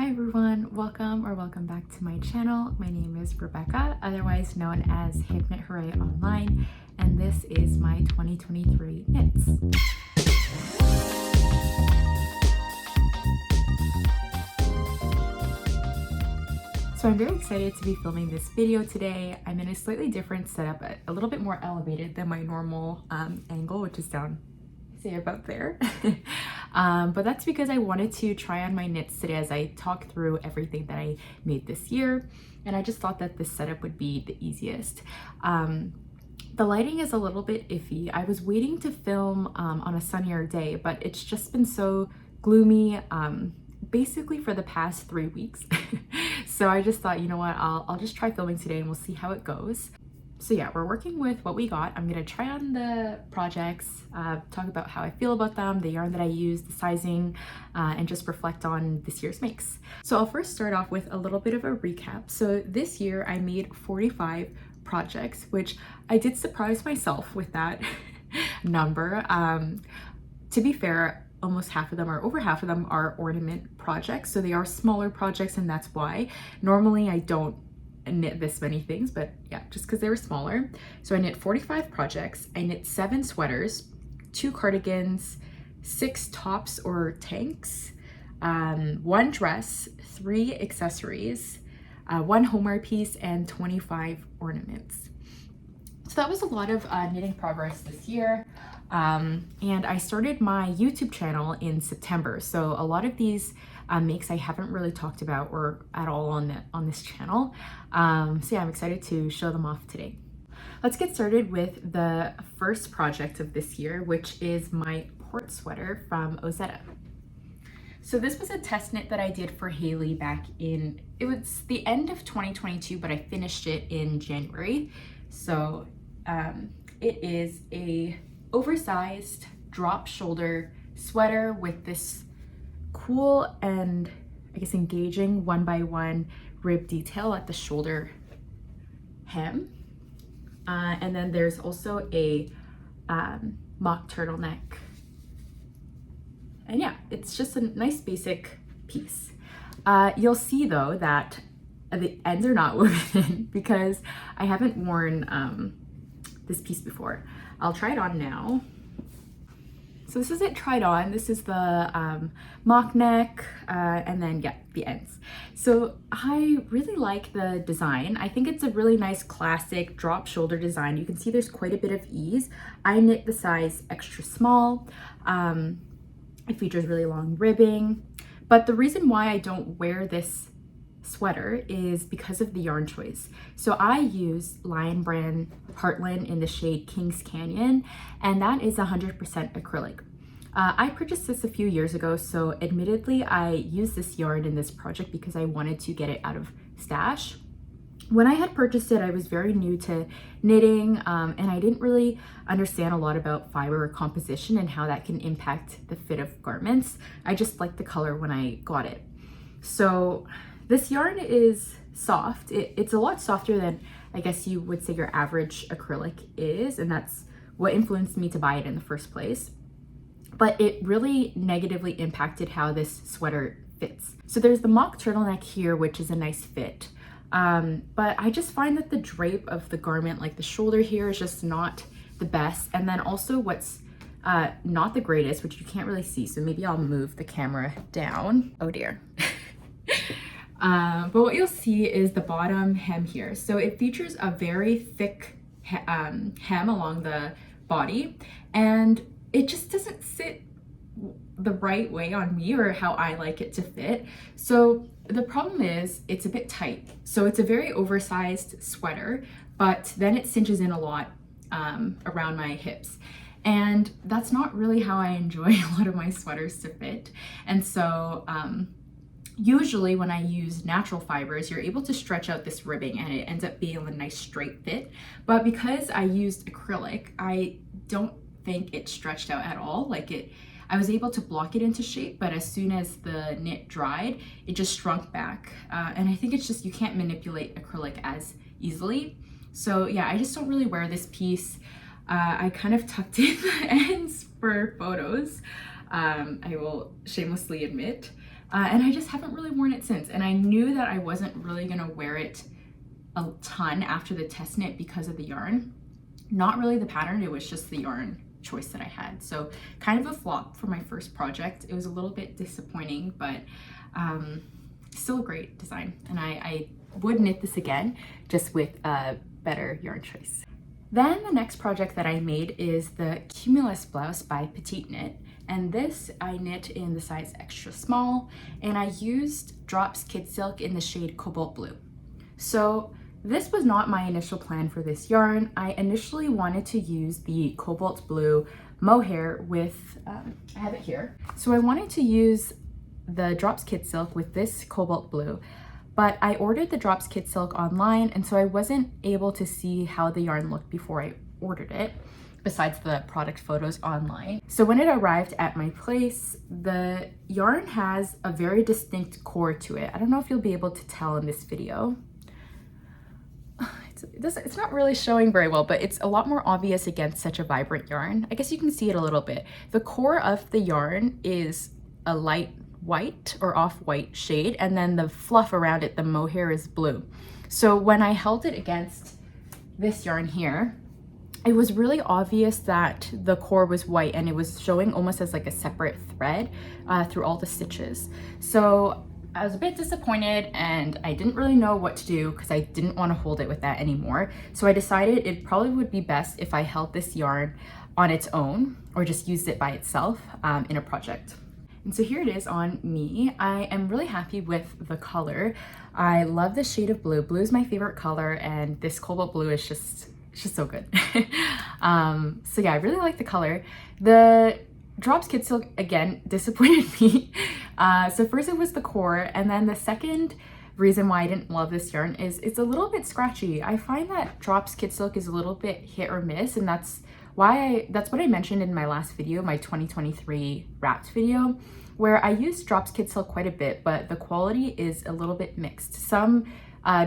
Hi everyone, welcome back to my channel. My name is Rebecca, otherwise known as Hip Knit Hooray Online, and this is my 2023 knits. So I'm very excited to be filming this video today. I'm in a slightly different setup, a little bit more elevated than my normal angle, which is down, say about there. But that's because I wanted to try on my knits today as I talk through everything that I made this year. And I just thought that this setup would be the easiest. The lighting is a little bit iffy. I was waiting to film on a sunnier day, but it's just been so gloomy basically for the past 3 weeks. So I just thought, you know what, I'll just try filming today and we'll see how it goes. So yeah, we're working with what we got. I'm gonna try on the projects, talk about how I feel about them, the yarn that I use, the sizing, and just reflect on this year's makes. So I'll first start off with a little bit of a recap. So this year I made 45 projects, which I did surprise myself with that number. To be fair, almost half of them, or over half of them, are ornament projects. So they are smaller projects, and that's why. Normally I don't knit this many things, but yeah, just because they were smaller. So I knit 45 projects. I knit 7 sweaters, 2 cardigans, 6 tops or tanks, 1 dress, 3 accessories, 1 homeware piece, and 25 ornaments. So that was a lot of knitting progress this year. And I started my YouTube channel in September. So a lot of these makes I haven't really talked about or at all on this channel. So yeah, I'm excited to show them off today. Let's get started with the first project of this year, which is my port sweater from Ozetta. So this was a test knit that I did for Haley back in, it was the end of 2022, but I finished it in January. So it is a oversized drop shoulder sweater with this cool and I guess engaging 1x1 rib detail at the shoulder hem. And then there's also a mock turtleneck. And yeah, it's just a nice basic piece. You'll see though that the ends are not woven because I haven't worn this piece before. I'll try it on now. So this is it tried on. This is the mock neck and then yeah, the ends. So I really like the design. I think it's a really nice classic drop shoulder design. You can see there's quite a bit of ease. I knit the size extra small. It features really long ribbing. But the reason why I don't wear this sweater is because of the yarn choice. So I use Lion Brand Heartland in the shade Kings Canyon, and that is 100% acrylic. I purchased this a few years ago, so admittedly I used this yarn in this project because I wanted to get it out of stash. When I had purchased it, I was very new to knitting, and I didn't really understand a lot about fiber composition and how that can impact the fit of garments. I just liked the color when I got it. So this yarn is soft. It's a lot softer than I guess you would say your average acrylic is, and that's what influenced me to buy it in the first place. But it really negatively impacted how this sweater fits. So there's the mock turtleneck here, which is a nice fit. But I just find that the drape of the garment, like the shoulder here, is just not the best. And then also what's not the greatest, which you can't really see, so maybe I'll move the camera down. Oh dear. But what you'll see is the bottom hem here. So it features a very thick hem along the body, and it just doesn't sit the right way on me or how I like it to fit. So the problem is it's a bit tight. So it's a very oversized sweater, but then it cinches in a lot around my hips. And that's not really how I enjoy a lot of my sweaters to fit. And so usually when I use natural fibers, you're able to stretch out this ribbing and it ends up being a nice straight fit. But because I used acrylic, I don't think it stretched out at all. I was able to block it into shape, but as soon as the knit dried, it just shrunk back. And I think it's just, you can't manipulate acrylic as easily. So yeah, I just don't really wear this piece. I kind of tucked in the ends for photos. I will shamelessly admit. and I just haven't really worn it since. And I knew that I wasn't really gonna wear it a ton after the test knit because of the yarn. Not really the pattern, it was just the yarn choice that I had. So kind of a flop for my first project. It was a little bit disappointing, but still a great design. And I would knit this again, just with a better yarn choice. Then the next project that I made is the Cumulus Blouse by Petite Knit. And this I knit in the size extra small, and I used Drops Kidsilk in the shade Cobalt Blue. So this was not my initial plan for this yarn. I initially wanted to use the Cobalt Blue mohair with, I have it here. So I wanted to use the Drops Kidsilk with this Cobalt Blue, but I ordered the Drops Kidsilk online, and so I wasn't able to see how the yarn looked before I ordered it, besides the product photos online. So when it arrived at my place, the yarn has a very distinct core to it. I don't know if you'll be able to tell in this video. It's not really showing very well, but it's a lot more obvious against such a vibrant yarn. I guess you can see it a little bit. The core of the yarn is a light white or off-white shade, and then the fluff around it, the mohair, is blue. So when I held it against this yarn here, it was really obvious that the core was white, and it was showing almost as like a separate thread through all the stitches. So I was a bit disappointed, and I didn't really know what to do because I didn't want to hold it with that anymore. So I decided it probably would be best if I held this yarn on its own or just used it by itself in a project. And so here it is on me. I am really happy with the color. I love the shade of blue. Blue is my favorite color, and this Cobalt Blue is just, it's just so good. So yeah, I really like the color. The Drops Kidsilk, again, disappointed me. So first it was the core, and then the second reason why I didn't love this yarn is it's a little bit scratchy. I find that Drops Kidsilk is a little bit hit or miss, and that's what I mentioned in my last video, my 2023 wrapped video, where I used Drops Kidsilk quite a bit, but the quality is a little bit mixed. Some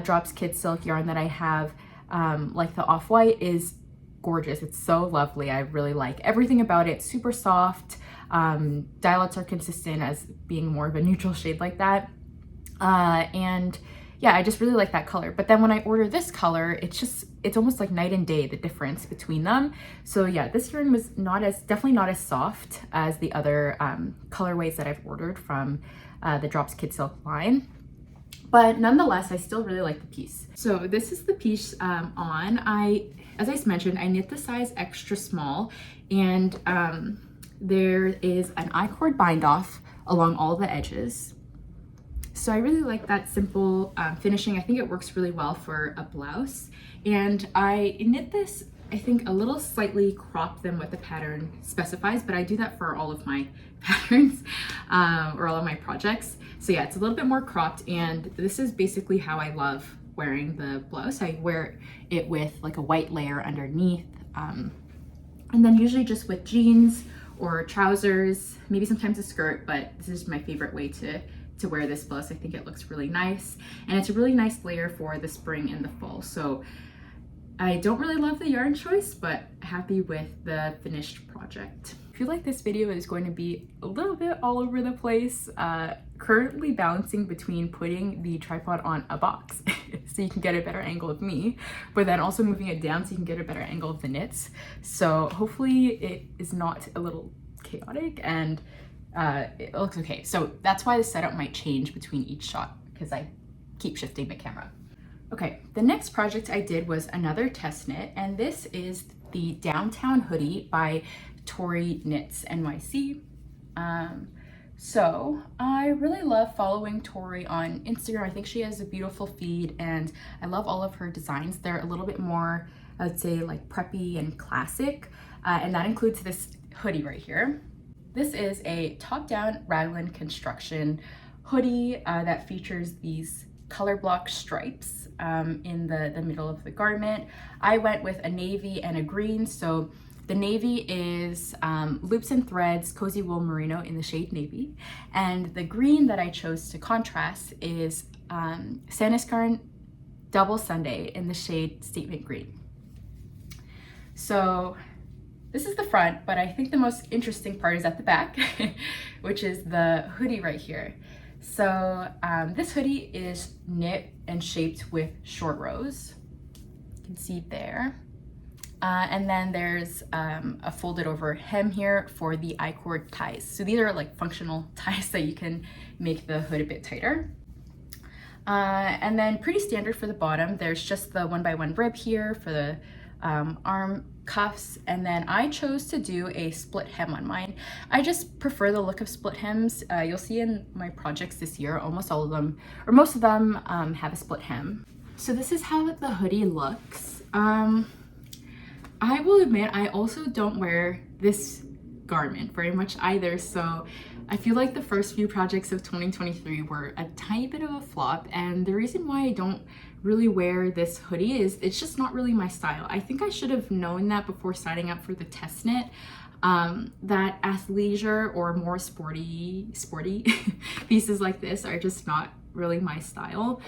Drops Kidsilk yarn that I have, like the off-white, is gorgeous. It's so lovely. I really like everything about it. Super soft. Dialots are consistent as being more of a neutral shade like that. And yeah, I just really like that color. But then when I order this color, it's almost like night and day, the difference between them. So yeah, this yarn was definitely not as soft as the other colorways that I've ordered from the Drops Kidsilk line. But nonetheless, I still really like the piece. So this is the piece on. As I mentioned, I knit the size extra small, and there is an I-cord bind off along all the edges. So I really like that simple finishing. I think it works really well for a blouse. And I knit this, I think, a little slightly cropped than what the pattern specifies, but I do that for all of my patterns or all of my projects. So yeah, it's a little bit more cropped, and this is basically how I love wearing the blouse. I wear it with like a white layer underneath, and then usually just with jeans or trousers, maybe sometimes a skirt, but this is my favorite way to wear this blouse. I think it looks really nice, and it's a really nice layer for the spring and the fall. So I don't really love the yarn choice, but happy with the finished project. I feel like this video is going to be a little bit all over the place. Currently balancing between putting the tripod on a box so you can get a better angle of me, but then also moving it down so you can get a better angle of the knits. So hopefully it is not a little chaotic, and it looks okay. So that's why the setup might change between each shot, because I keep shifting the camera. Okay, the next project I did was another test knit, and this is the Downtown Hoodie by Tori Knits NYC. So I really love following Tori on Instagram. I think she has a beautiful feed, and I love all of her designs. They're a little bit more, I would say, like preppy and classic, and that includes this hoodie right here. This is a top-down raglan construction hoodie that features these color block stripes in the middle of the garment. I went with a navy and a green. So the navy is Loops and Threads Cozy Wool Merino in the shade navy, and the green that I chose to contrast is Sandnes Garn Double Sunday in the shade Statement Green. So this is the front, but I think the most interesting part is at the back, which is the hoodie right here. So this hoodie is knit and shaped with short rows. You can see there. And then there's a folded over hem here for the I-cord ties. So these are like functional ties that you can make the hood a bit tighter. And then pretty standard for the bottom, there's just the 1x1 rib here for the arm cuffs, and then I chose to do a split hem on mine. I just prefer the look of split hems. You'll see in my projects this year, almost all of them, or most of them, have a split hem. So this is how the hoodie looks. I will admit, I also don't wear this garment very much either, so I feel like the first few projects of 2023 were a tiny bit of a flop, and the reason why I don't really wear this hoodie is it's just not really my style. I think I should have known that before signing up for the test knit, that athleisure or more sporty pieces like this are just not really my style.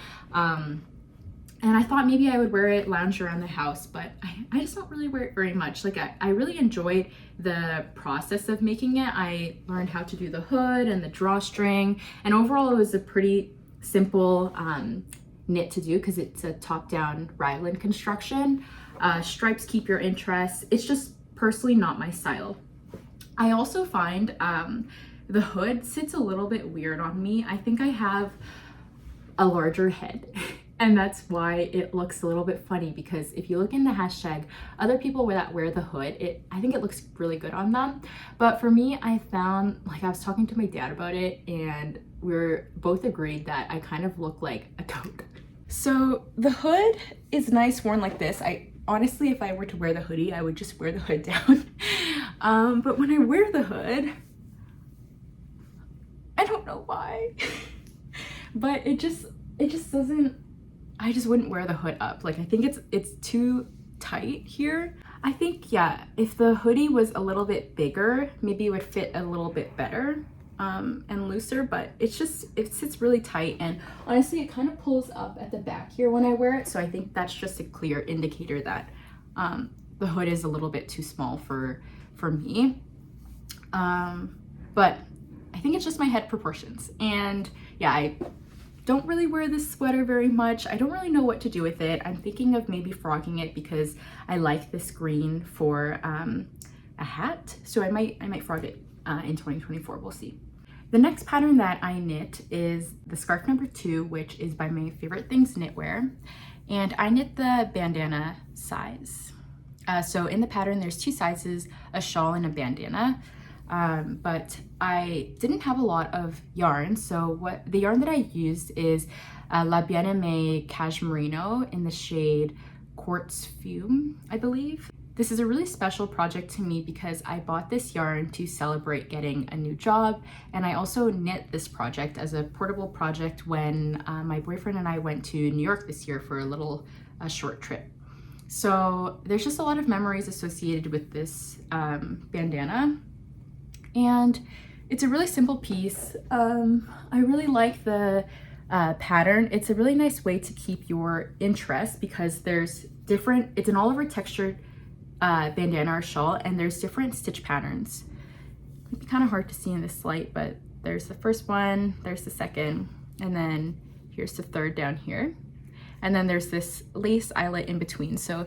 And I thought maybe I would wear it, lounge around the house, but I just don't really wear it very much. Like I really enjoyed the process of making it. I learned how to do the hood and the drawstring, and overall it was a pretty simple knit to do because it's a top-down raglan construction. Stripes keep your interest. It's just personally not my style. I also find the hood sits a little bit weird on me. I think I have a larger head. And that's why it looks a little bit funny, because if you look in the hashtag, other people that wear the hood, I think it looks really good on them. But for me, I found, like I was talking to my dad about it, and we're both agreed that I kind of look like a toad. So the hood is nice worn like this. Honestly, if I were to wear the hoodie, I would just wear the hood down. But when I wear the hood, I don't know why, but it just doesn't, I just wouldn't wear the hood up. Like I think it's too tight here. I think, yeah, if the hoodie was a little bit bigger, maybe it would fit a little bit better and looser, but it sits really tight, and honestly it kind of pulls up at the back here when I wear it. So I think that's just a clear indicator that the hood is a little bit too small for me. But I think it's just my head proportions. And yeah, I don't really wear this sweater very much. I don't really know what to do with it. I'm thinking of maybe frogging it because I like this green for a hat. So I might frog it in 2024, we'll see. The next pattern that I knit is the scarf number 2, which is by my favorite things knitwear. And I knit the bandana size. So in the pattern, there's 2 sizes, a shawl and a bandana. But I didn't have a lot of yarn, so the yarn that I used is La Bien-Aimée Merino in the shade Quartz Fume, I believe. This is a really special project to me because I bought this yarn to celebrate getting a new job, and I also knit this project as a portable project when my boyfriend and I went to New York this year for a short trip. So there's just a lot of memories associated with this bandana. And it's a really simple piece. I really like the pattern. It's a really nice way to keep your interest because it's an all over textured bandana or shawl, and there's different stitch patterns. It's kind of hard to see in this light, but there's the first one, there's the second, and then here's the third down here. And then there's this lace eyelet in between. So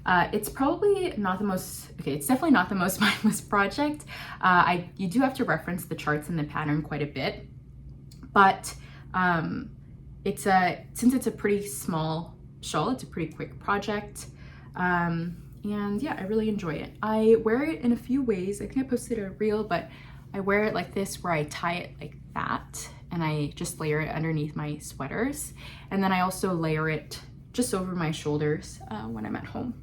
it's probably not the most, it's definitely not the most mindless project. You do have to reference the charts in the pattern quite a bit, but since it's a pretty small shawl, it's a pretty quick project. And yeah, I really enjoy it. I wear it in a few ways. I think I posted a reel, but I wear it like this, where I tie it like that, and I just layer it underneath my sweaters. And then I also layer it just over my shoulders when I'm at home.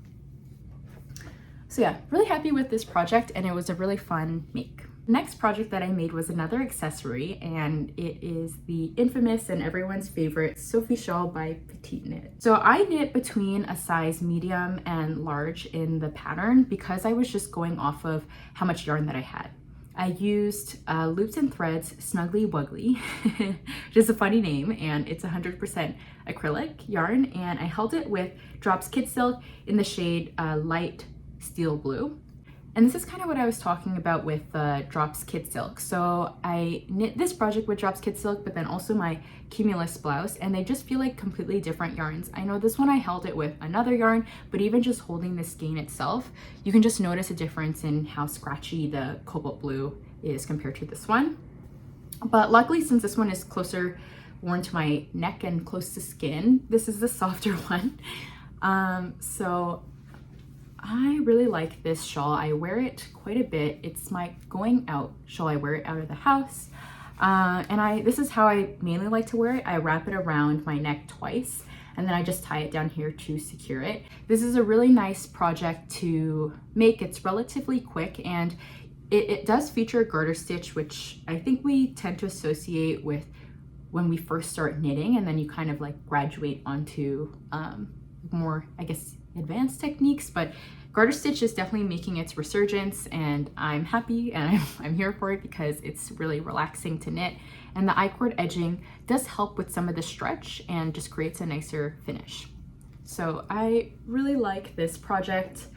So yeah, really happy with this project, and it was a really fun make. The next project that I made was another accessory, and it is the infamous and everyone's favorite Sophie Shawl by Petite knit. So I knit between a size medium and large in the pattern because I was just going off of how much yarn that I had. I used Loops and Threads Snuggly Wuggly, which is a funny name, and it's 100% acrylic yarn, and I held it with Drops Kidsilk in the shade light steel blue. And this is kind of what I was talking about with Drops Kidsilk. So I knit this project with Drops Kidsilk, but then also my Cumulus Blouse, and they just feel like completely different yarns. I know this one I held it with another yarn, but even just holding the skein itself, you can just notice a difference in how scratchy the Cobalt Blue is compared to this one. But luckily, since this one is closer worn to my neck and close to skin, this is the softer one. So I really like this shawl. I wear it quite a bit. It's my going out shawl. I wear it out of the house. And this is how I mainly like to wear it. I wrap it around my neck twice, and then I just tie it down here to secure it. This is a really nice project to make. It's relatively quick, and it does feature a garter stitch, which I think we tend to associate with when we first start knitting, and then you kind of like graduate onto more, I guess, advanced techniques. But garter stitch is definitely making its resurgence, and I'm happy and I'm here for it because it's really relaxing to knit, and the I-cord edging does help with some of the stretch and just creates a nicer finish. So I really like this project.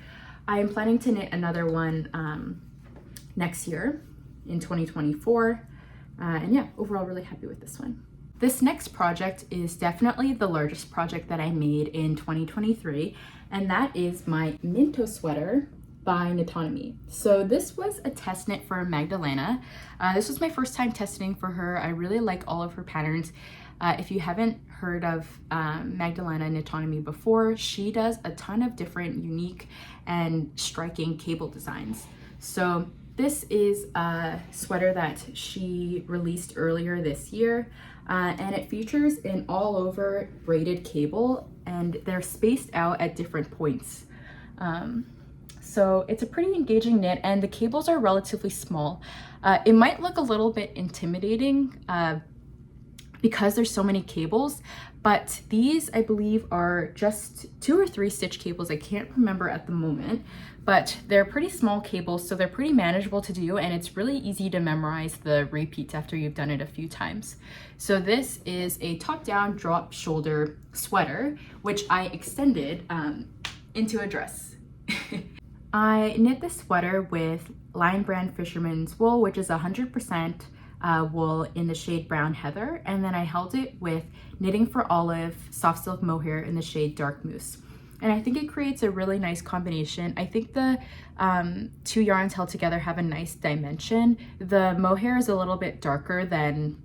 I am planning to knit another one next year in 2024, and yeah, overall really happy with this one. This next project is definitely the largest project that I made in 2023, and that is my Minto Sweater by Knitonomy. So this was a test knit for Magdalena. This was my first time testing for her. I really like all of her patterns. If you haven't heard of Magdalena Knitonomy before, she does a ton of different unique and striking cable designs. So this is a sweater that she released earlier this year, and it features an all over braided cable, and they're spaced out at different points. So it's a pretty engaging knit, and the cables are relatively small. It might look a little bit intimidating because there's so many cables, but these I believe are just 2 or 3 stitch cables. I can't remember at the moment, but they're pretty small cables, so they're pretty manageable to do, and it's really easy to memorize the repeats after you've done it a few times. So this is a top-down drop shoulder sweater, which I extended into a dress. I knit this sweater with Lion Brand Fisherman's wool, which is 100% wool in the shade Brown Heather, and then I held it with Knitting for Olive soft silk mohair in the shade Dark Moose. And I think it creates a really nice combination. I think the 2 yarns held together have a nice dimension. The mohair is a little bit darker than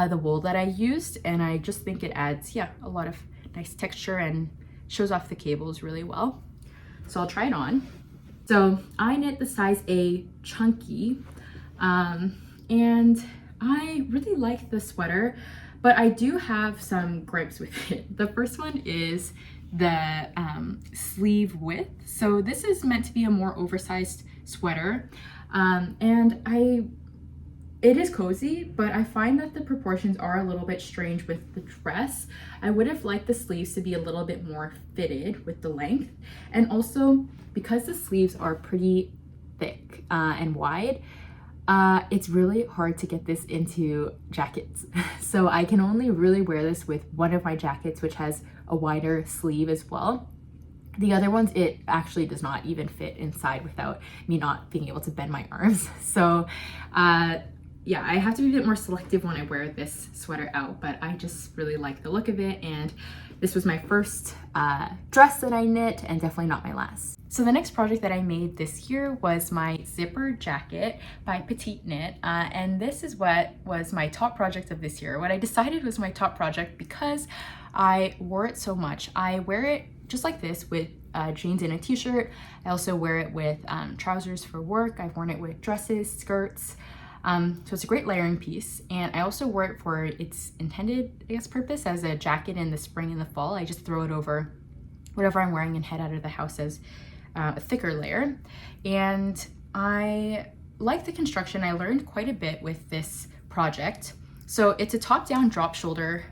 the wool that I used, and I just think it adds, yeah, a lot of nice texture and shows off the cables really well. So I'll try it on. So I knit the size A chunky, and I really like the sweater, but I do have some gripes with it. The first one is the sleeve width. So this is meant to be a more oversized sweater, and it is cozy, but I find that the proportions are a little bit strange with the dress. I would have liked the sleeves to be a little bit more fitted with the length, and also because the sleeves are pretty thick and wide, it's really hard to get this into jackets. So I can only really wear this with one of my jackets, which has a wider sleeve as well. The other ones, it actually does not even fit inside without me not being able to bend my arms. So yeah, I have to be a bit more selective when I wear this sweater out, but I just really like the look of it, and this was my first dress that I knit, and definitely not my last. So the next project that I made this year was my zipper jacket by Petite knit, and this is what was my top project of this year. What I decided was my top project because I wore it so much. I wear it just like this with jeans and a t-shirt. I also wear it with trousers for work. I've worn it with dresses, skirts. So it's a great layering piece, and I also wear it for its intended, I guess, purpose as a jacket in the spring and the fall. I just throw it over whatever I'm wearing and head out of the house as a thicker layer. And I like the construction. I learned quite a bit with this project. So it's a top-down drop shoulder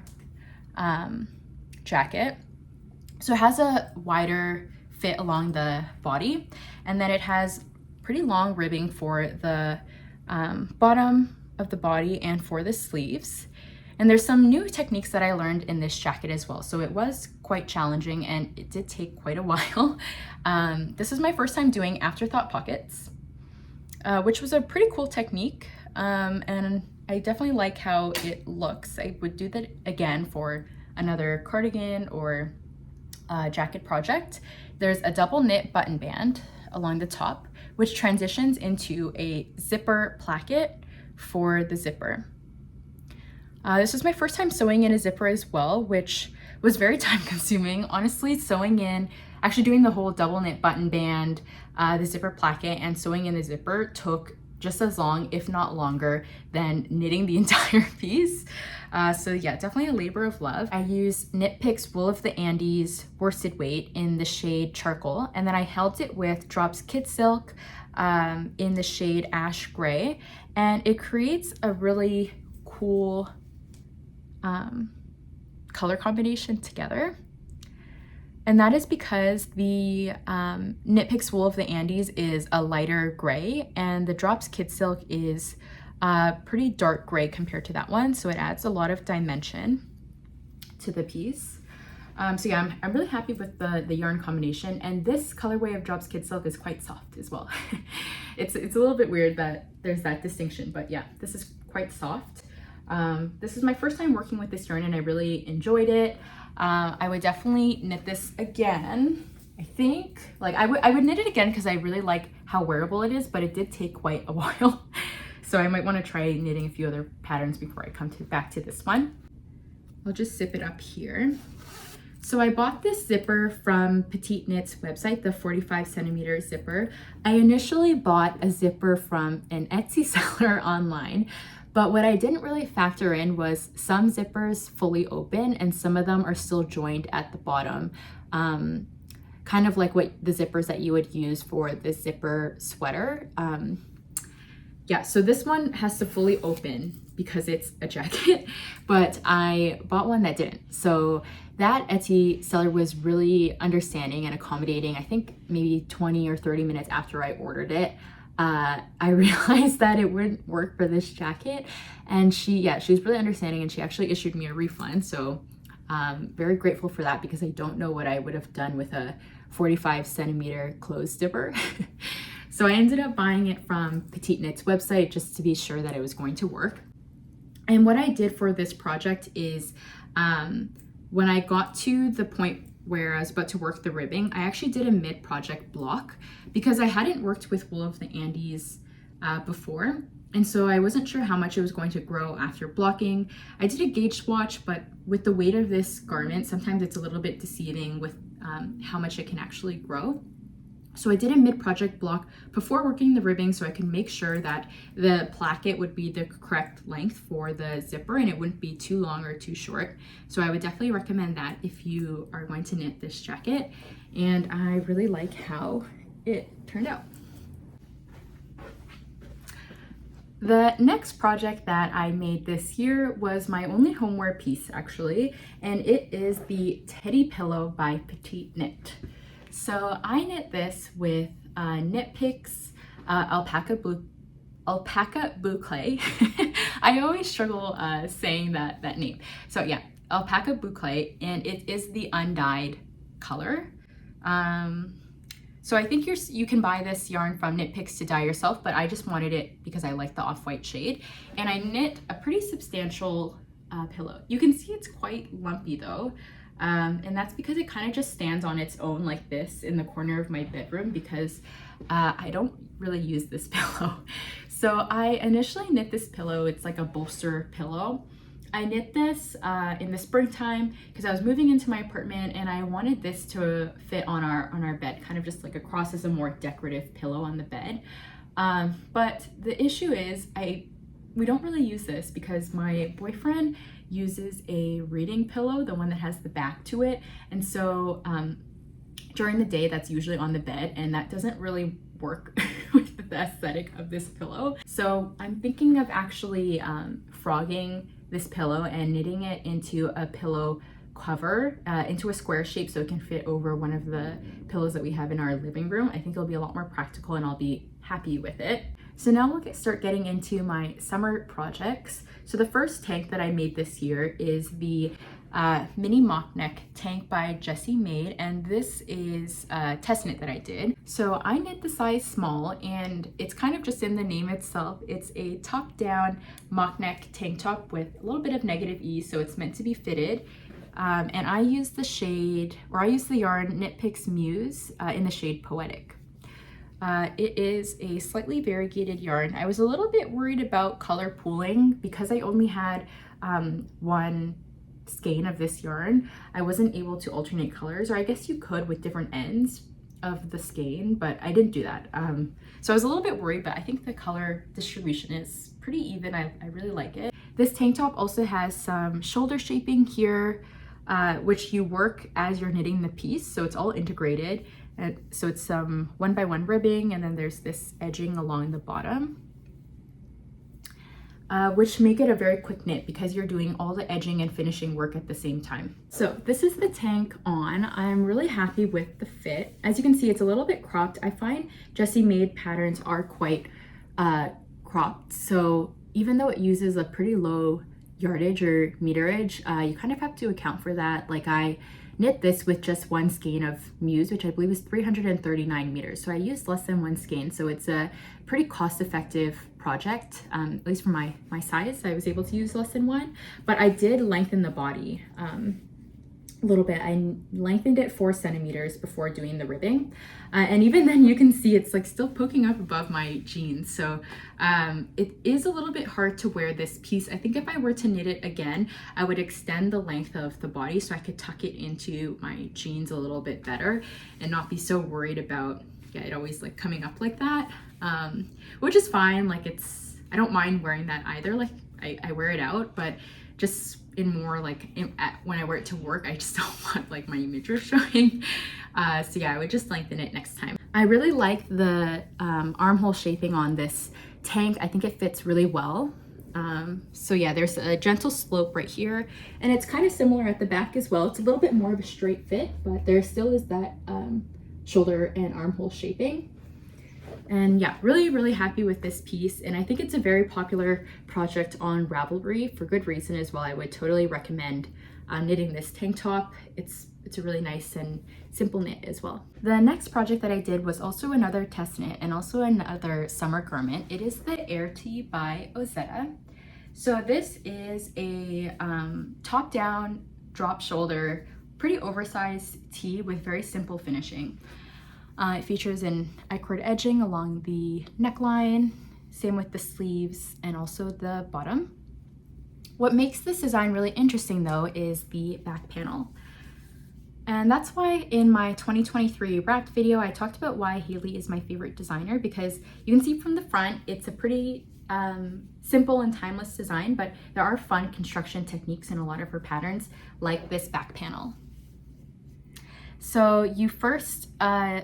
jacket. So it has a wider fit along the body, and then it has pretty long ribbing for the bottom of the body and for the sleeves. And there's some new techniques that I learned in this jacket as well. So it was quite challenging and it did take quite a while. This is my first time doing afterthought pockets, which was a pretty cool technique. And I definitely like how it looks. I would do that again for another cardigan or jacket project. There's a double knit button band along the top, which transitions into a zipper placket for the zipper. This was my first time sewing in a zipper as well, which was very time consuming. Honestly, sewing in, actually doing the whole double knit button band, the zipper placket, and sewing in the zipper took just as long, if not longer, than knitting the entire piece. So yeah, definitely a labor of love. I used Knit Picks Wool of the Andes worsted weight in the shade Charcoal, and then I held it with Drops Kidsilk in the shade Ash Gray, and it creates a really cool color combination together. And that is because the Knit Picks Wool of the Andes is a lighter gray and the Drops Kidsilk is pretty dark gray compared to that one. So it adds a lot of dimension to the piece. So yeah, I'm really happy with the yarn combination, and this colorway of Drops Kidsilk is quite soft as well. It's a little bit weird that there's that distinction, but yeah, this is quite soft. This is my first time working with this yarn and I really enjoyed it. I would definitely knit this again. I think like I would knit it again because I really like how wearable it is, but it did take quite a while. So I might want to try knitting a few other patterns before I come back to this one. I'll just zip it up here. So I bought this zipper from Petite Knit's website, the 45 centimeter zipper. I initially bought a zipper from an Etsy seller online, but what I didn't really factor in was some zippers fully open and some of them are still joined at the bottom. Kind of like what the zippers that you would use for the zipper sweater. Yeah, so this one has to fully open because it's a jacket, but I bought one that didn't. So that Etsy seller was really understanding and accommodating. I think maybe 20 or 30 minutes after I ordered it, I realized that it wouldn't work for this jacket. And she was really understanding and she actually issued me a refund. So very grateful for that because I don't know what I would have done with a 45 centimeter closed zipper. So I ended up buying it from Petite Knit's website just to be sure that it was going to work. And what I did for this project is when I got to the point where I was about to work the ribbing, I actually did a mid-project block because I hadn't worked with Wool of the Andes before. And so I wasn't sure how much it was going to grow after blocking. I did a gauge swatch, but with the weight of this garment, sometimes it's a little bit deceiving with how much it can actually grow. So I did a mid-project block before working the ribbing so I could make sure that the placket would be the correct length for the zipper and it wouldn't be too long or too short. So I would definitely recommend that if you are going to knit this jacket. And I really like how it turned out. The next project that I made this year was my only homeware piece actually, and it is the Teddy Pillow by Petite Knit. So I knit this with Knit Picks Alpaca Boucle. I always struggle saying that name. So yeah, Alpaca Boucle, and it is the undyed color. So I think you can buy this yarn from Knit Picks to dye yourself, but I just wanted it because I like the off-white shade. And I knit a pretty substantial pillow. You can see it's quite lumpy though. And that's because it kind of just stands on its own like this in the corner of my bedroom because I don't really use this pillow. So I initially knit this pillow. It's like a bolster pillow. I knit this in the springtime because I was moving into my apartment and I wanted this to fit on our bed, kind of just like across as a more decorative pillow on the bed. But the issue is we don't really use this because my boyfriend uses a reading pillow, the one that has the back to it. And so during the day that's usually on the bed and that doesn't really work with the aesthetic of this pillow. So I'm thinking of actually frogging this pillow and knitting it into a pillow cover into a square shape so it can fit over one of the pillows that we have in our living room. I think it'll be a lot more practical and I'll be happy with it. So now we'll start getting into my summer projects. So the first tank that I made this year is the mini mock neck tank by Jessie Made, and this is a test knit that I did. So I knit the size small, and it's kind of just in the name itself. It's a top down mock neck tank top with a little bit of negative ease, so it's meant to be fitted. And I used the shade, or I used the yarn Knit Picks Muse in the shade Poetic. It is a slightly variegated yarn. I was a little bit worried about color pooling because I only had one skein of this yarn. I wasn't able to alternate colors, or I guess you could with different ends of the skein, but I didn't do that. So I was a little bit worried, but I think the color distribution is pretty even. I really like it. This tank top also has some shoulder shaping here, which you work as you're knitting the piece, so it's all integrated. And so it's some 1x1 ribbing, and then there's this edging along the bottom, which make it a very quick knit because you're doing all the edging and finishing work at the same time. So this is the tank on. I'm really happy with the fit. As you can see, it's a little bit cropped. I find Jessie Made patterns are quite cropped. So even though it uses a pretty low yardage or meterage, you kind of have to account for that. Like I knit this with just one skein of Muse, which I believe is 339 meters. So I used less than one skein. So it's a pretty cost-effective project, at least for my size. I was able to use less than one, but I did lengthen the body a little bit. I lengthened it 4 centimeters before doing the ribbing. And even then you can see it's like still poking up above my jeans. So it is a little bit hard to wear this piece. I think if I were to knit it again, I would extend the length of the body so I could tuck it into my jeans a little bit better and not be so worried about, it always like coming up like that, which is fine. Like I don't mind wearing that either. Like I wear it out, but just in more like when I wear it to work, I just don't want like my midriff showing. So yeah, I would just lengthen it next time. I really like the armhole shaping on this tank. I think it fits really well. So yeah, there's a gentle slope right here, and it's kind of similar at the back as well. It's a little bit more of a straight fit, but there still is that shoulder and armhole shaping. And yeah, really happy with this piece, and I think it's a very popular project on Ravelry for good reason as well. I would totally recommend knitting this tank top. It's a really nice and simple knit as well. The next project that I did was also another test knit and also another summer garment. It is the Air Tee by Ozetta. So this is a top down drop shoulder, pretty oversized tee with very simple finishing. It features an I-cord edging along the neckline, same with the sleeves and also the bottom. What makes this design really interesting though is the back panel. And that's why in my 2023 wrapped video, I talked about why Hayley is my favorite designer, because you can see from the front, it's a pretty simple and timeless design, but there are fun construction techniques in a lot of her patterns, like this back panel. So you first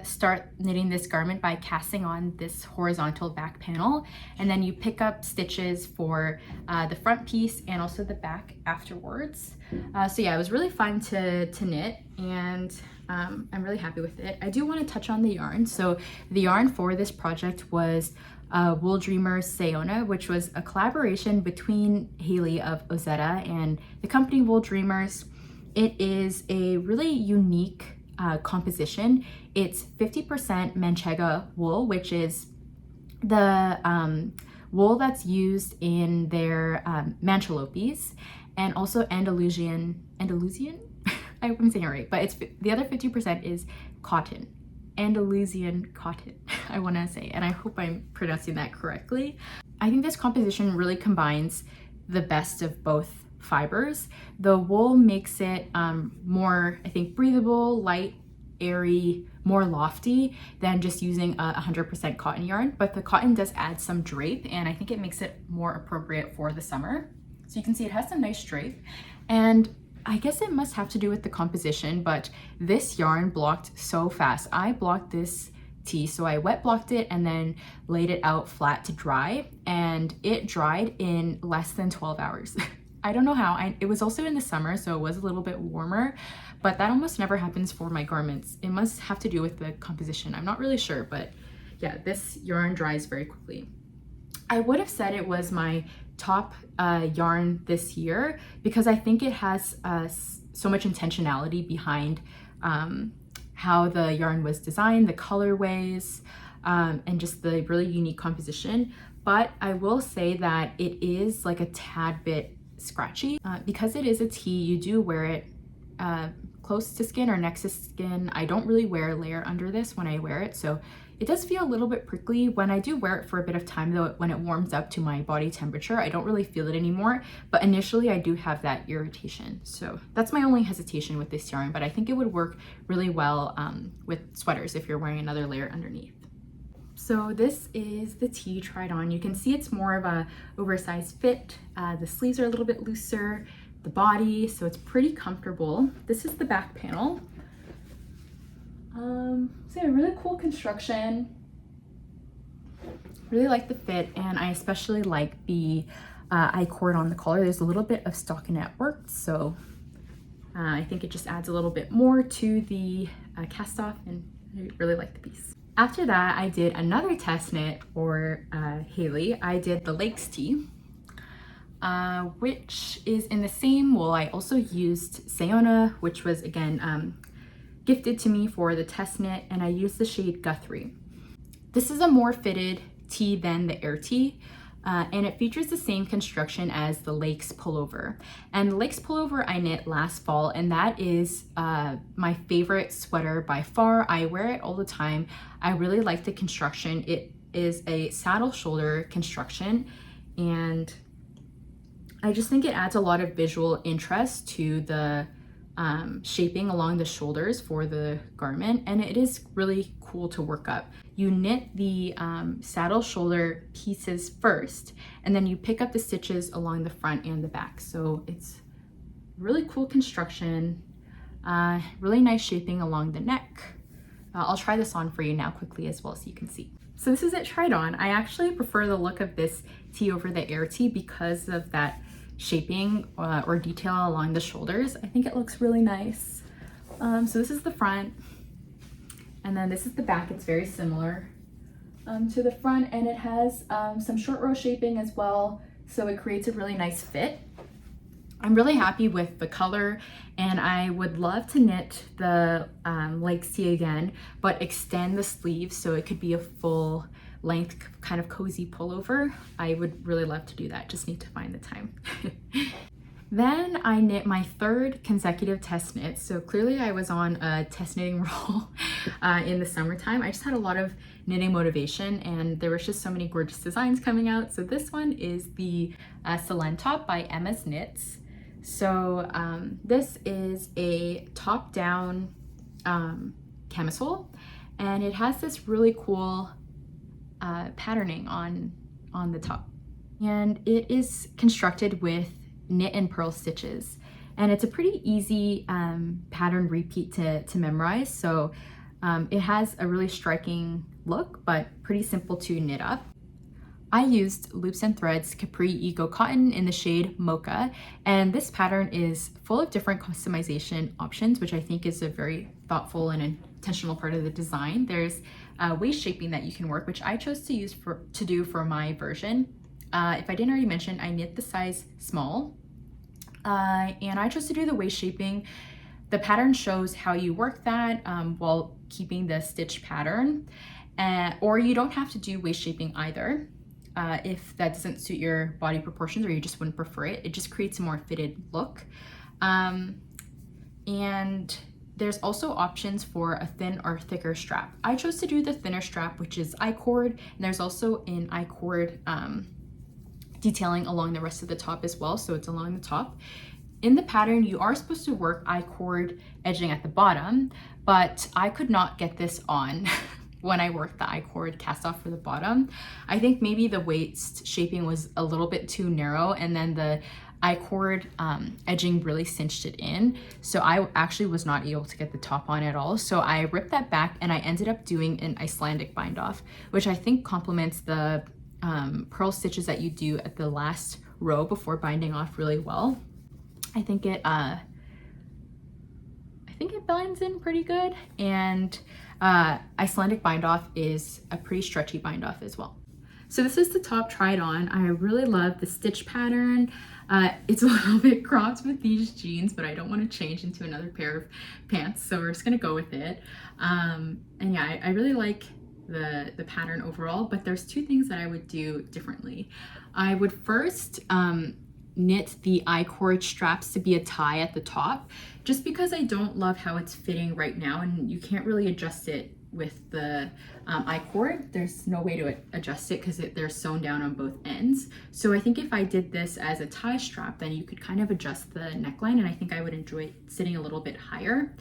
start knitting this garment by casting on this horizontal back panel, and then you pick up stitches for the front piece and also the back afterwards. So yeah, it was really fun to knit, and I'm really happy with it. I do want to touch on the yarn. So the yarn for this project was Wool Dreamers Sayona, which was a collaboration between Hayley of Ozetta and the company Wool Dreamers. It is a really unique composition. It's 50% Manchega wool, which is the wool that's used in their manchalopes, and also Andalusian, I hope I'm saying it right, but it's the other 50% is cotton, Andalusian cotton, I want to say, and I hope I'm pronouncing that correctly. I think this composition really combines the best of both fibers. The wool makes it more, I think, breathable, light, airy, more lofty than just using 100% cotton yarn, but the cotton does add some drape, and I think it makes it more appropriate for the summer. So you can see it has some nice drape, and I guess it must have to do with the composition, but this yarn blocked so fast. I blocked this tee, so I wet blocked it and then laid it out flat to dry, and it dried in less than 12 hours. I don't know how. It was also in the summer, so it was a little bit warmer, but that almost never happens for my garments. It must have to do with the composition. I'm not really sure, but yeah, this yarn dries very quickly. I would have said it was my top yarn this year because I think it has so much intentionality behind how the yarn was designed, the colorways, and just the really unique composition. But I will say that it is like a tad bit scratchy. Because it is a tee, you do wear it close to skin or next to skin. I don't really wear a layer under this when I wear it, so it does feel a little bit prickly. When I do wear it for a bit of time though, when it warms up to my body temperature, I don't really feel it anymore, but initially I do have that irritation. So that's my only hesitation with this yarn, but I think it would work really well with sweaters if you're wearing another layer underneath. So this is the tee tried on. You can see it's more of a oversized fit. The sleeves are a little bit looser, the body, so it's pretty comfortable. This is the back panel. So yeah, really cool construction. Really like the fit, and I especially like the I-cord on the collar. There's a little bit of stockinette work, so I think it just adds a little bit more to the cast off, and I really like the piece. After that, I did another test knit for Haley. I did the Lakes Tee, which is in the same wool. I also used Sayona, which was again gifted to me for the test knit, and I used the shade Guthrie. This is a more fitted tee than the Air Tee, and it features the same construction as the Lakes Pullover. And the Lakes Pullover I knit last fall, and that is my favorite sweater by far. I wear it all the time. I really like the construction. It is a saddle shoulder construction, and I just think it adds a lot of visual interest to the shaping along the shoulders for the garment, and it is really cool to work up. You knit the saddle shoulder pieces first, and then you pick up the stitches along the front and the back. So it's really cool construction, really nice shaping along the neck. I'll try this on for you now quickly as well so you can see. So this is it tried on. I actually prefer the look of this tee over the Air Tee because of that shaping or detail along the shoulders. I think it looks really nice. So this is the front, and then this is the back. It's very similar to the front, and it has some short row shaping as well, so it creates a really nice fit. I'm really happy with the color, and I would love to knit the Lakes Tee again, but extend the sleeves so it could be a full length kind of cozy pullover. I would really love to do that, just need to find the time. Then I knit my third consecutive test knit. So clearly I was on a test knitting roll in the summertime. I just had a lot of knitting motivation, and there was just so many gorgeous designs coming out. So this one is the Silene top by Emma's Knits. So this is a top-down camisole, and it has this really cool patterning on the top, and it is constructed with knit and purl stitches, and it's a pretty easy pattern repeat to memorize. So it has a really striking look, but pretty simple to knit up. I used Loops and Threads Capri Eco Cotton in the shade Mocha, and this pattern is full of different customization options, which I think is a very thoughtful and intentional part of the design. There's waist shaping that you can work, which I chose to do for my version. If I didn't already mention, I knit the size small, and I chose to do the waist shaping. The pattern shows how you work that while keeping the stitch pattern, or you don't have to do waist shaping either. If that doesn't suit your body proportions or you just wouldn't prefer it, it just creates a more fitted look. And there's also options for a thin or thicker strap. I chose to do the thinner strap, which is I-cord, and there's also an I-cord detailing along the rest of the top as well, so it's along the top. In the pattern, you are supposed to work I-cord edging at the bottom, but I could not get this on when I worked the I-cord cast off for the bottom. I think maybe the waist shaping was a little bit too narrow, and then the I-cord edging really cinched it in. So I actually was not able to get the top on at all. So I ripped that back, and I ended up doing an Icelandic bind off, which I think complements the purl stitches that you do at the last row before binding off really well. I think it binds in pretty good, and Icelandic bind off is a pretty stretchy bind off as well. So this is the top tried on. I really love the stitch pattern. It's a little bit cropped with these jeans, but I don't want to change into another pair of pants, so we're just gonna go with it. And yeah, I really like the pattern overall, but there's two things that I would do differently. I would first knit the I-cord straps to be a tie at the top, just because I don't love how it's fitting right now, and you can't really adjust it with the I-cord. There's no way to adjust it because they're sewn down on both ends. So I think if I did this as a tie strap, then you could kind of adjust the neckline, and I think I would enjoy it sitting a little bit higher.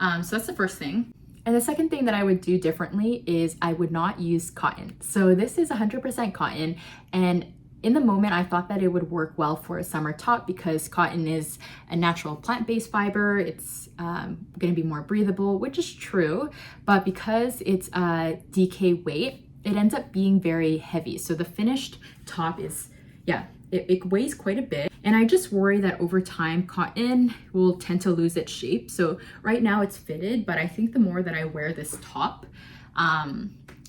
So that's the first thing. And the second thing that I would do differently is I would not use cotton. So this is 100% cotton, and in the moment I thought that it would work well for a summer top because cotton is a natural plant-based fiber. It's going to be more breathable, which is true, but because it's a DK weight, it ends up being very heavy. So the finished top is, yeah, it weighs quite a bit. And I just worry that over time, cotton will tend to lose its shape. So right now it's fitted, but I think the more that I wear this top,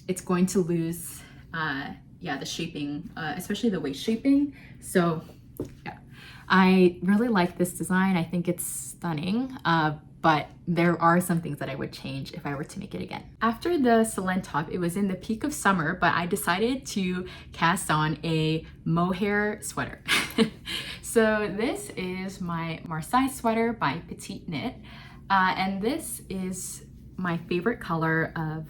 it's going to lose, yeah, the shaping, especially the waist shaping. So yeah, I really like this design. I think it's stunning, but there are some things that I would change if I were to make it again. After the Silene top, it was in the peak of summer, but I decided to cast on a mohair sweater. So this is my Marseille Sweater by Petite Knit, and this is my favorite color of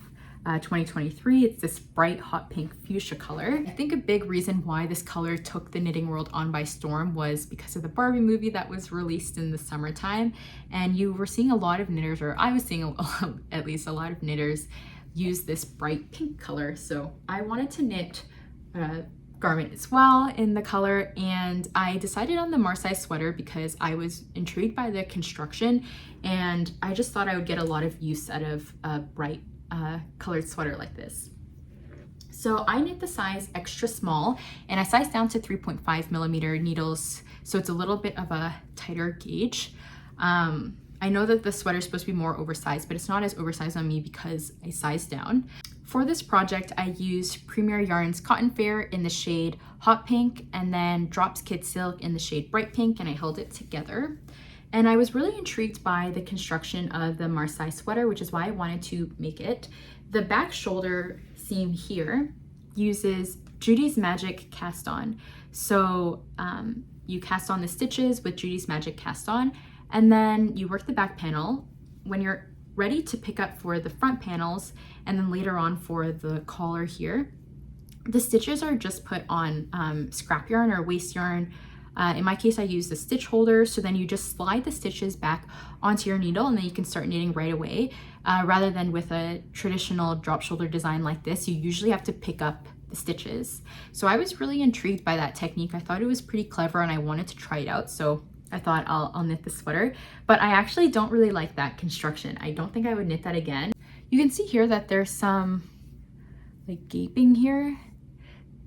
2023. It's this bright hot pink fuchsia color. I think a big reason why this color took the knitting world on by storm was because of the Barbie movie that was released in the summertime, and you were seeing a lot of knitters, or I was seeing at least a lot of knitters use this bright pink color. So I wanted to knit a garment as well in the color, and I decided on the Marseille Sweater because I was intrigued by the construction, and I just thought I would get a lot of use out of a bright colored sweater like this. So I knit the size extra small, and I sized down to 3.5 millimeter needles, so it's a little bit of a tighter gauge. I know that the sweater is supposed to be more oversized, but it's not as oversized on me because I sized down. For this project, I used Premier Yarns Cotton Fair in the shade Hot Pink, and then Drops Kidsilk in the shade Bright Pink, and I held it together. And I was really intrigued by the construction of the Marseille Sweater, which is why I wanted to make it. The back shoulder seam here uses Judy's Magic cast on. So you cast on the stitches with Judy's Magic cast on, and then you work the back panel. When you're ready to pick up for the front panels, and then later on for the collar here, the stitches are just put on scrap yarn or waste yarn. In my case, I use the stitch holder, so then you just slide the stitches back onto your needle, and then you can start knitting right away. Rather than with a traditional drop shoulder design like this, you usually have to pick up the stitches. So I was really intrigued by that technique. I thought it was pretty clever, and I wanted to try it out, so I thought I'll knit the sweater. But I actually don't really like that construction. I don't think I would knit that again. You can see here that there's some like gaping here.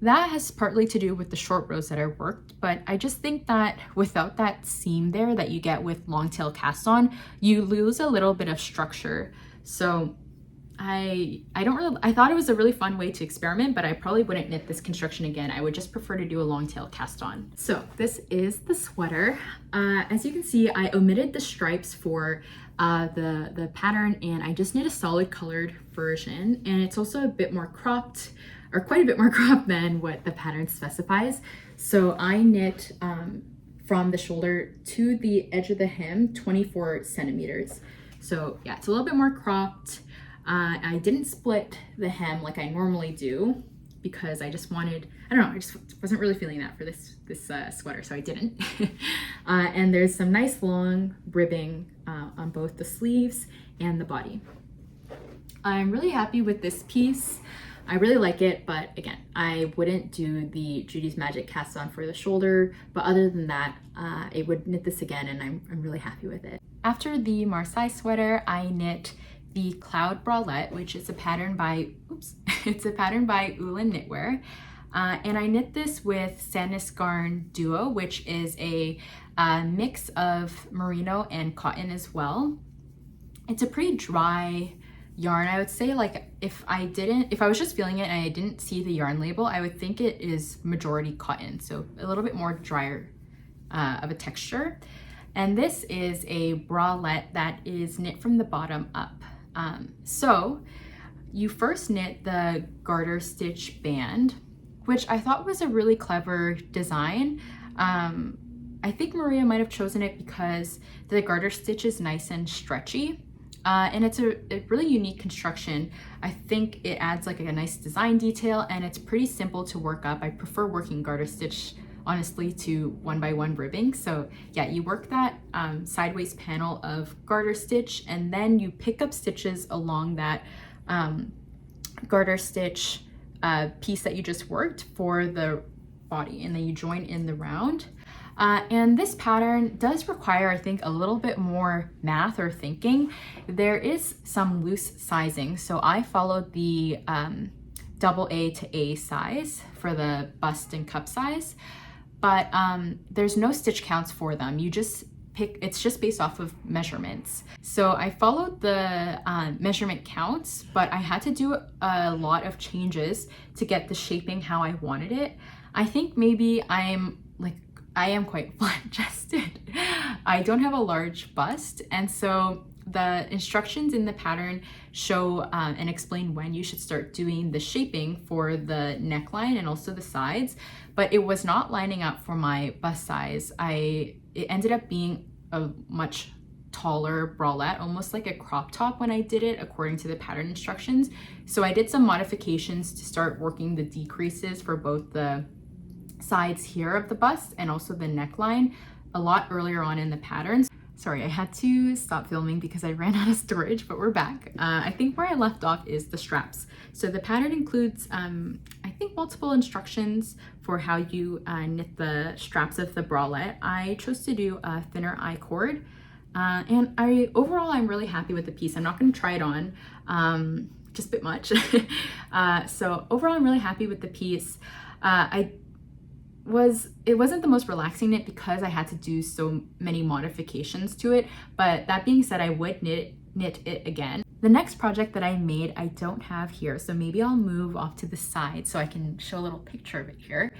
That has partly to do with the short rows that I worked, but I just think that without that seam there that you get with long tail cast on, you lose a little bit of structure. So I thought it was a really fun way to experiment, but I probably wouldn't knit this construction again. I would just prefer to do a long tail cast on. So this is the sweater. As you can see, I omitted the stripes for the pattern, and I just knit a solid colored version, and it's also a bit more cropped, or quite a bit more cropped than what the pattern specifies. So I knit from the shoulder to the edge of the hem 24 centimeters. So yeah, it's a little bit more cropped. I didn't split the hem like I normally do because I just wanted, I don't know, I just wasn't really feeling that for this sweater, so I didn't. And there's some nice long ribbing on both the sleeves and the body. I'm really happy with this piece. I really like it, but again, I wouldn't do the Judy's Magic cast on for the shoulder, but other than that, I would knit this again, and I'm really happy with it. After the Marseille Sweater, I knit the Cloud Bralette, which is a pattern by, it's a pattern by Ullin Knitwear. And I knit this with Sandnes Garn Duo, which is a mix of merino and cotton as well. It's a pretty dry yarn, I would say like if I was just feeling it and I didn't see the yarn label, I would think it is majority cotton, so a little bit more drier of a texture. And this is a bralette that is knit from the bottom up. So you first knit the garter stitch band, which I thought was a really clever design. I think Maria might have chosen it because the garter stitch is nice and stretchy. And it's a really unique construction. I think it adds like a nice design detail, and it's pretty simple to work up. I prefer working garter stitch, honestly, to 1x1 ribbing. So yeah, you work that sideways panel of garter stitch, and then you pick up stitches along that garter stitch piece that you just worked for the body, and then you join in the round. And this pattern does require, I think, a little bit more math or thinking. There is some loose sizing, so I followed the AA to A size for the bust and cup size, but there's no stitch counts for them. You just pick, it's just based off of measurements. So I followed the measurement counts, but I had to do a lot of changes to get the shaping how I wanted it. I think maybe I am quite flat-chested. I don't have a large bust, and so the instructions in the pattern show and explain when you should start doing the shaping for the neckline and also the sides, but it was not lining up for my bust size. It ended up being a much taller bralette, almost like a crop top when I did it according to the pattern instructions. So I did some modifications to start working the decreases for both the sides here of the bust and also the neckline a lot earlier on in the patterns. Sorry, I had to stop filming because I ran out of storage, but we're back. I think where I left off is the straps. So the pattern includes, I think, multiple instructions for how you knit the straps of the bralette. I chose to do a thinner I-cord, and overall I'm really happy with the piece. I'm not going to try it on, just a bit much. So overall I'm really happy with the piece. It wasn't the most relaxing knit because I had to do so many modifications to it, but that being said, I would knit it again. The next project that I made, I don't have here, so maybe I'll move off to the side so I can show a little picture of it here.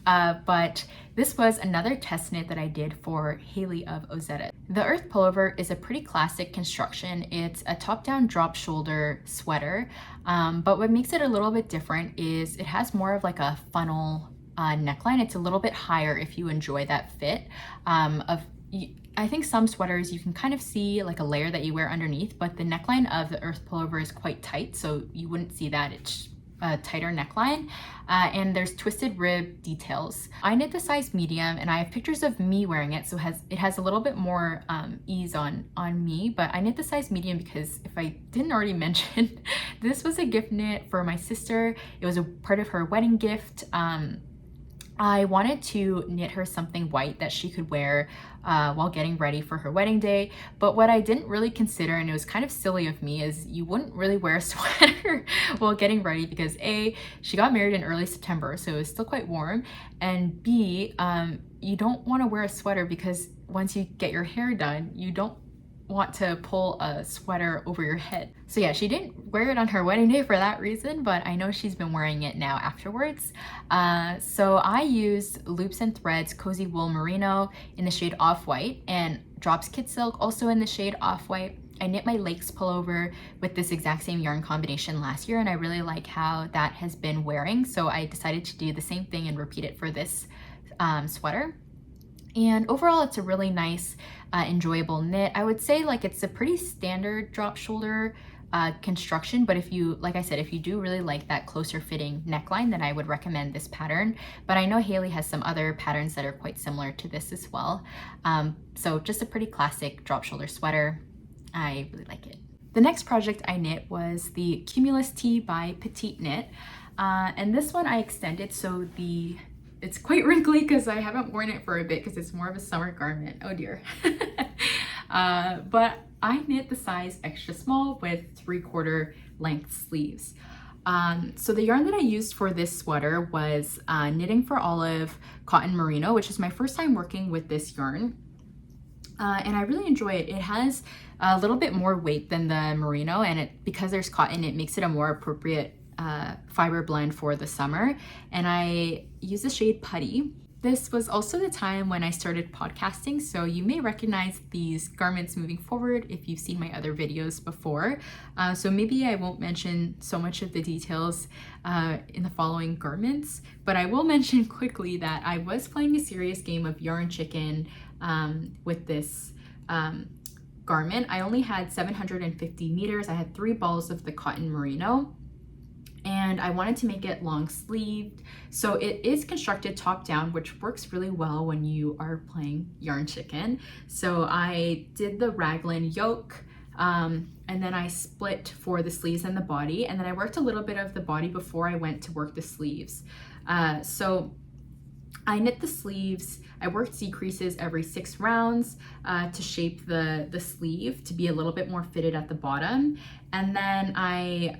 But this was another test knit that I did for Haley of Ozetta. The Earth Pullover is a pretty classic construction. It's a top-down drop shoulder sweater, but what makes it a little bit different is it has more of like a funnel neckline. It's a little bit higher if you enjoy that fit. I think some sweaters you can kind of see like a layer that you wear underneath, but the neckline of the Earth Pullover is quite tight, so you wouldn't see that. It's a tighter neckline, and there's twisted rib details. I knit the size medium, and I have pictures of me wearing it, so it has a little bit more ease on me, but I knit the size medium because if I didn't already mention, this was a gift knit for my sister. It was a part of her wedding gift. I wanted to knit her something white that she could wear while getting ready for her wedding day, but what I didn't really consider, and it was kind of silly of me, is you wouldn't really wear a sweater while getting ready because A, she got married in early September, so it was still quite warm, and B, you don't want to wear a sweater because once you get your hair done, you don't want to pull a sweater over your head. So yeah, she didn't wear it on her wedding day for that reason, but I know she's been wearing it now afterwards. So I used Loops and Threads Cozy Wool Merino in the shade Off-White and Drops Kidsilk also in the shade Off-White. I knit my Lakes pullover with this exact same yarn combination last year, and I really like how that has been wearing, so I decided to do the same thing and repeat it for this sweater. And overall, it's a really nice, enjoyable knit. I would say like it's a pretty standard drop shoulder construction, but if you, like I said, if you do really like that closer fitting neckline, then I would recommend this pattern. But I know Haley has some other patterns that are quite similar to this as well. So just a pretty classic drop shoulder sweater. I really like it. The next project I knit was the Cumulus Tee by Petite Knit. And this one I extended, so it's quite wrinkly because I haven't worn it for a bit because it's more of a summer garment. Oh dear. But I knit the size extra small with 3/4 length sleeves. So the yarn that I used for this sweater was Knitting for Olive Cotton Merino, which is my first time working with this yarn. and I really enjoy it. It has a little bit more weight than the Merino, and because there's cotton, it makes it a more appropriate fiber blend for the summer. And I use the shade Putty. This was also the time when I started podcasting, so you may recognize these garments moving forward if you've seen my other videos before. So maybe I won't mention so much of the details in the following garments, but I will mention quickly that I was playing a serious game of yarn chicken with this garment. I only had 750 meters. I had 3 balls of the cotton merino, and I wanted to make it long sleeved. So it is constructed top down, which works really well when you are playing yarn chicken. So I did the raglan yoke, and then I split for the sleeves and the body, and then I worked a little bit of the body before I went to work the sleeves. So I knit the sleeves. I worked decreases every 6 rounds to shape the sleeve to be a little bit more fitted at the bottom. And then I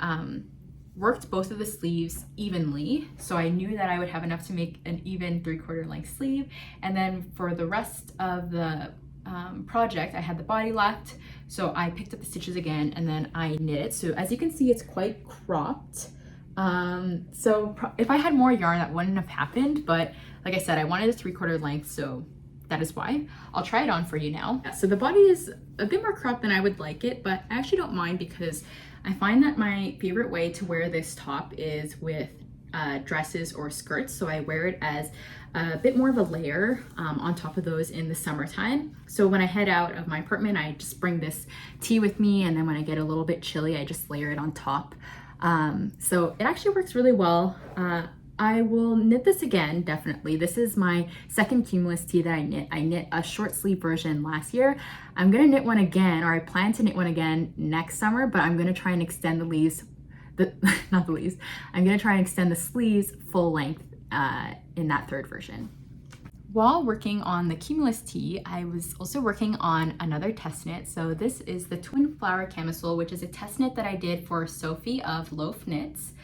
worked both of the sleeves evenly, so I knew that I would have enough to make an even 3/4 length sleeve. And then for the rest of the project, I had the body left, so I picked up the stitches again and then I knit it. So as you can see, it's quite cropped. So if I had more yarn, that wouldn't have happened, but like I said, I wanted a 3/4 length, so that is why. I'll try it on for you now. So the body is a bit more cropped than I would like it, but I actually don't mind because I find that my favorite way to wear this top is with dresses or skirts. So I wear it as a bit more of a layer on top of those in the summertime. So when I head out of my apartment, I just bring this tee with me, and then when I get a little bit chilly, I just layer it on top. So it actually works really well. I will knit this again, definitely. This is my second Cumulus Tee that I knit. I knit a short sleeve version last year. I'm gonna knit one again, or I plan to knit one again next summer, but I'm gonna try and extend the leaves, not the leaves, I'm gonna try and extend the sleeves full length in that third version. While working on the Cumulus Tee, I was also working on another test knit. So this is the Twinflower Camisole, which is a test knit that I did for Sophie of Loaf Knits.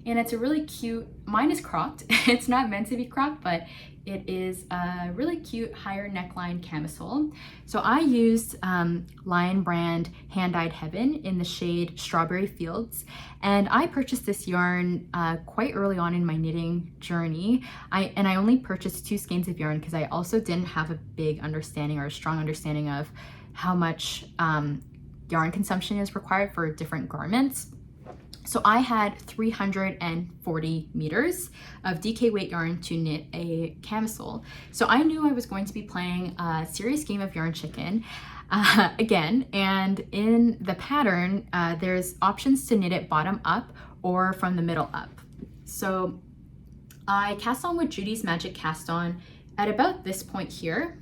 And it's a really cute, mine is cropped. It's not meant to be cropped, but it is a really cute higher neckline camisole. So I used Lion Brand Hand Dyed Heaven in the shade Strawberry Fields. And I purchased this yarn quite early on in my knitting journey. I only purchased 2 skeins of yarn because I also didn't have a big understanding or a strong understanding of how much yarn consumption is required for different garments. So I had 340 meters of DK weight yarn to knit a camisole. So I knew I was going to be playing a serious game of yarn chicken again. And in the pattern, there's options to knit it bottom up or from the middle up. So I cast on with Judy's Magic Cast On at about this point here.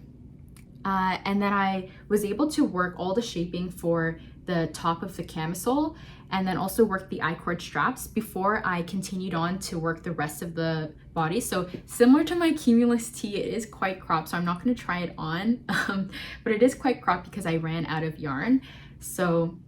And then I was able to work all the shaping for the top of the camisole, and then also work the I-cord straps before I continued on to work the rest of the body. So similar to my Cumulus Tee, it is quite cropped, so I'm not going to try it on, but it is quite cropped because I ran out of yarn. So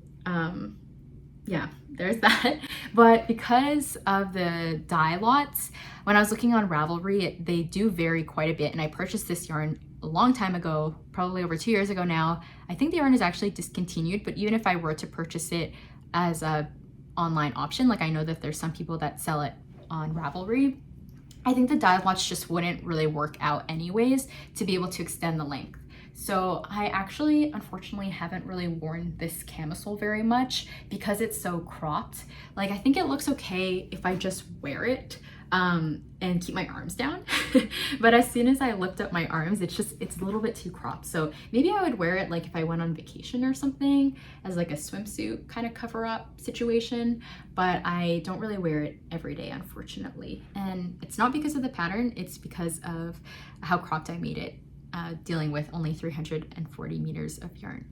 yeah, there's that. But because of the dye lots, when I was looking on Ravelry, they do vary quite a bit, and I purchased this yarn a long time ago, probably over 2 years ago now. I think the yarn is actually discontinued, but even if I were to purchase it as a online option, like I know that there's some people that sell it on Ravelry, I think the dye lots just wouldn't really work out anyways to be able to extend the length. So I actually, unfortunately, haven't really worn this camisole very much because it's so cropped. Like, I think it looks okay if I just wear it and keep my arms down. But as soon as I lift up my arms, it's a little bit too cropped. So maybe I would wear it like if I went on vacation or something as like a swimsuit kind of cover up situation, but I don't really wear it every day, unfortunately. And it's not because of the pattern, it's because of how cropped I made it, dealing with only 340 meters of yarn.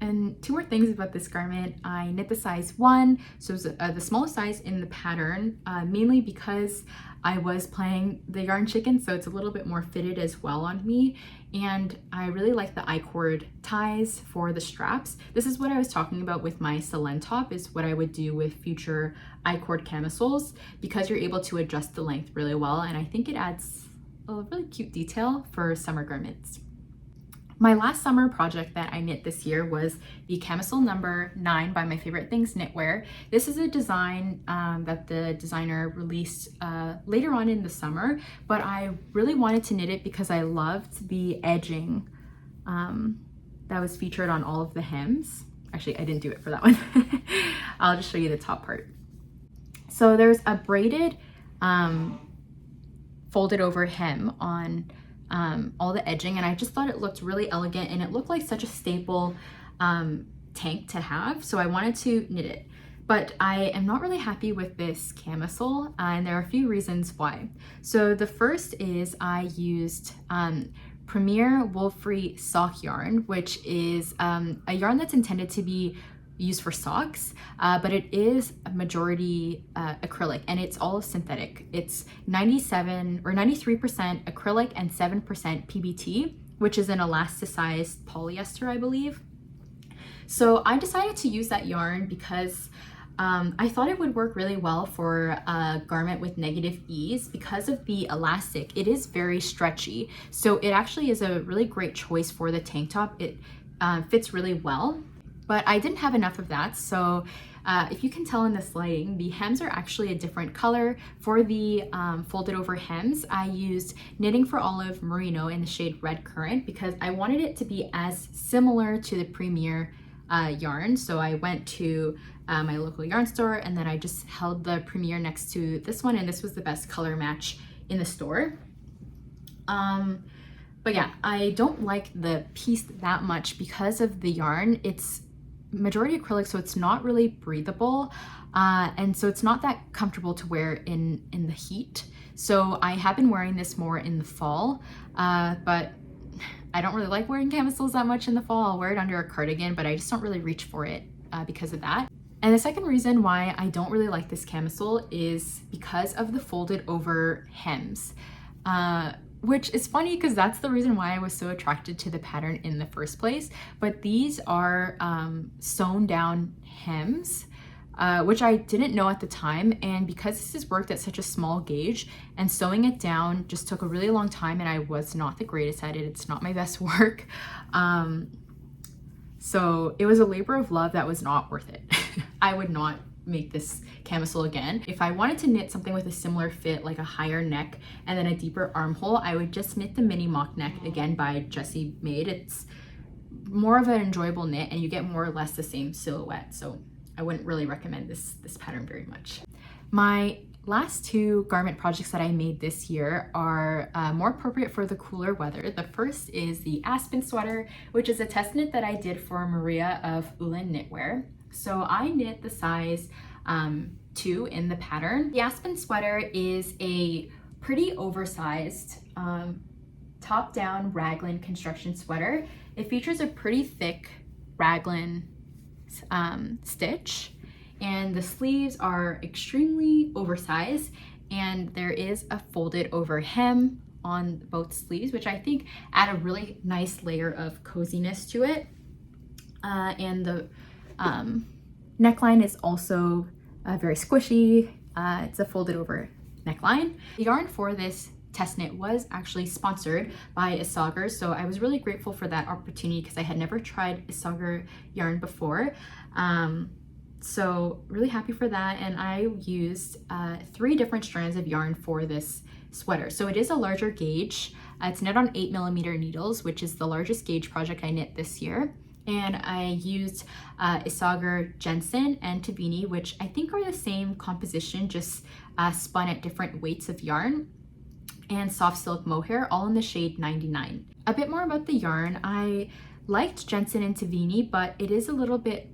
And 2 more things about this garment. I knit the size 1, so it was the smallest size in the pattern, mainly because I was playing the yarn chicken, so it's a little bit more fitted as well on me. And I really like the I-cord ties for the straps. This is what I was talking about with my Silene top, is what I would do with future I-cord camisoles, because you're able to adjust the length really well, and I think it adds a really cute detail for summer garments. My last summer project that I knit this year was the Camisole number 9 by My Favorite Things Knitwear. This is a design that the designer released later on in the summer, but I really wanted to knit it because I loved the edging that was featured on all of the hems. Actually, I didn't do it for that one. I'll just show you the top part. So there's a braided folded over hem on all the edging, and I just thought it looked really elegant and it looked like such a staple tank to have, so I wanted to knit it. But I am not really happy with this camisole, and there are a few reasons why. So the first is I used Premier Wool-Free sock yarn, which is a yarn that's intended to be used for socks, but it is a majority acrylic, and it's all synthetic. It's 97 or 93% acrylic and 7% PBT, which is an elasticized polyester, I believe. So I decided to use that yarn because I thought it would work really well for a garment with negative ease because of the elastic. It is very stretchy, so it actually is a really great choice for the tank top. It fits really well. But I didn't have enough of that, so if you can tell in this lighting, the hems are actually a different color. For the folded over hems, I used Knitting for Olive Merino in the shade Red Currant because I wanted it to be as similar to the Premier yarn. So I went to my local yarn store, and then I just held the Premier next to this one, and this was the best color match in the store. But yeah, I don't like the piece that much because of the yarn. It's majority acrylic, so it's not really breathable, and so it's not that comfortable to wear in the heat. So I have been wearing this more in the fall, but I don't really like wearing camisoles that much in the fall. I'll wear it under a cardigan, but I just don't really reach for it because of that. And the second reason why I don't really like this camisole is because of the folded over hems. Which is funny because that's the reason why I was so attracted to the pattern in the first place. But these are sewn down hems, which I didn't know at the time. And because this is worked at such a small gauge, and sewing it down just took a really long time, and I was not the greatest at it. It's not my best work. So it was a labor of love that was not worth it. I would not make this camisole again. If I wanted to knit something with a similar fit, like a higher neck and then a deeper armhole, I would just knit the mini mock neck again by Jessie Made. It's more of an enjoyable knit, and you get more or less the same silhouette. So I wouldn't really recommend this pattern very much. My last two garment projects that I made this year are more appropriate for the cooler weather. The first is the Aspen Sweater, which is a test knit that I did for Maria of Ullin Knitwear. So I knit the size 2 in the pattern. The Aspen Sweater is a pretty oversized top-down raglan construction sweater. It features a pretty thick raglan stitch, and the sleeves are extremely oversized, and there is a folded over hem on both sleeves, which I think add a really nice layer of coziness to it. And the neckline is also very squishy. It's a folded over neckline. The yarn for this test knit was actually sponsored by Isager, so I was really grateful for that opportunity because I had never tried Isager yarn before. So really happy for that, and I used 3 different strands of yarn for this sweater. So it is a larger gauge. It's knit on 8mm needles, which is the largest gauge project I knit this year. And I used Isager Jensen and Tabini, which I think are the same composition, just spun at different weights of yarn, and soft silk mohair, all in the shade 99. A bit more about the yarn. I liked Jensen and Tabini, but it is a little bit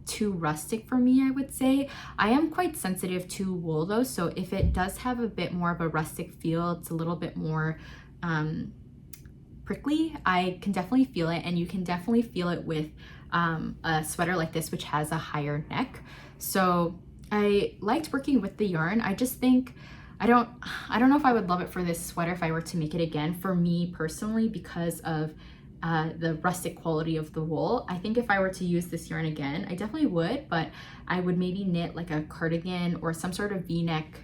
too rustic for me, I would say. I am quite sensitive to wool though, so if it does have a bit more of a rustic feel, it's a little bit more prickly, I can definitely feel it, and you can definitely feel it with a sweater like this, which has a higher neck. So I liked working with the yarn. I just think I don't know if I would love it for this sweater if I were to make it again, for me personally, because of the rustic quality of the wool. I think if I were to use this yarn again, I definitely would, but I would maybe knit like a cardigan or some sort of v-neck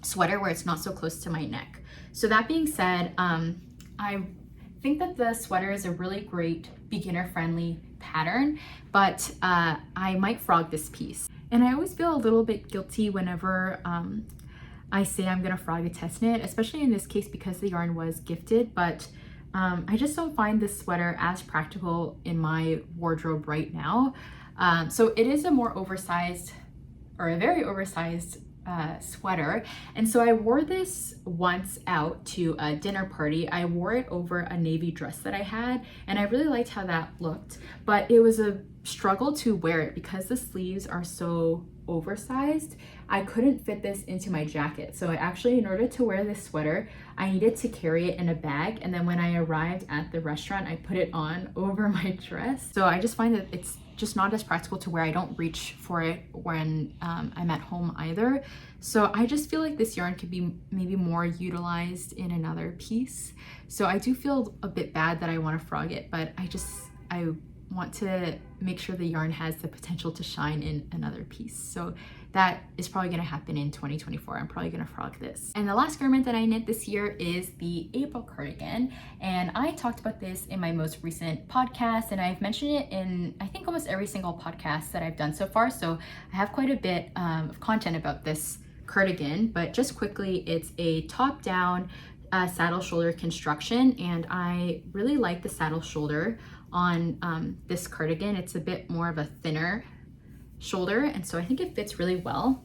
sweater where it's not so close to my neck. So that being said, I think that the sweater is a really great beginner-friendly pattern, but I might frog this piece. And I always feel a little bit guilty whenever I say I'm gonna frog a test knit, especially in this case because the yarn was gifted, but I just don't find this sweater as practical in my wardrobe right now. So it is a more oversized, or a very oversized sweater, and so I wore this once out to a dinner party. I wore it over a navy dress that I had, and I really liked how that looked, but it was a struggle to wear it because the sleeves are so oversized. I couldn't fit this into my jacket, so I actually, in order to wear this sweater, I needed to carry it in a bag, and then when I arrived at the restaurant, I put it on over my dress. So I just find that it's just not as practical to wear. I don't reach for it when I'm at home either. So I just feel like this yarn could be maybe more utilized in another piece. So I do feel a bit bad that I want to frog it, but I want to make sure the yarn has the potential to shine in another piece. So that is probably going to happen in 2024. I'm probably going to frog this. And the last garment that I knit this year is the April cardigan. And I talked about this in my most recent podcast, and I've mentioned it in, I think, almost every single podcast that I've done so far. So I have quite a bit of content about this cardigan, but just quickly, it's a top-down saddle shoulder construction, and I really like the saddle shoulder on this cardigan. It's a bit more of a thinner shoulder, and so I think it fits really well.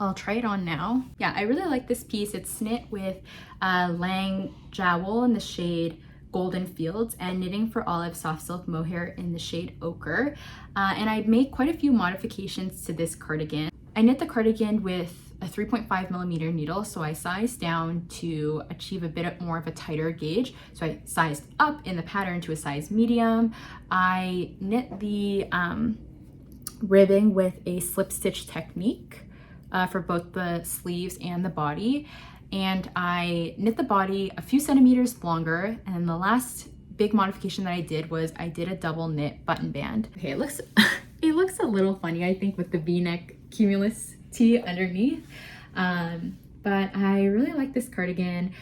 I'll try it on now. Yeah, I really like this piece. It's knit with Lang Jowl in the shade Golden Fields and Knitting for Olive soft silk mohair in the shade Ochre. And I made quite a few modifications to this cardigan. I knit the cardigan with a 3.5mm needle, so I sized down to achieve a bit more of a tighter gauge. So I sized up in the pattern to a size medium. I knit the ribbing with a slip stitch technique for both the sleeves and the body, and I knit the body a few centimeters longer. And the last big modification that I did was I did a double knit button band. Okay, it looks it looks a little funny, I think, with the V-neck Cumulus Tee underneath, but I really like this cardigan,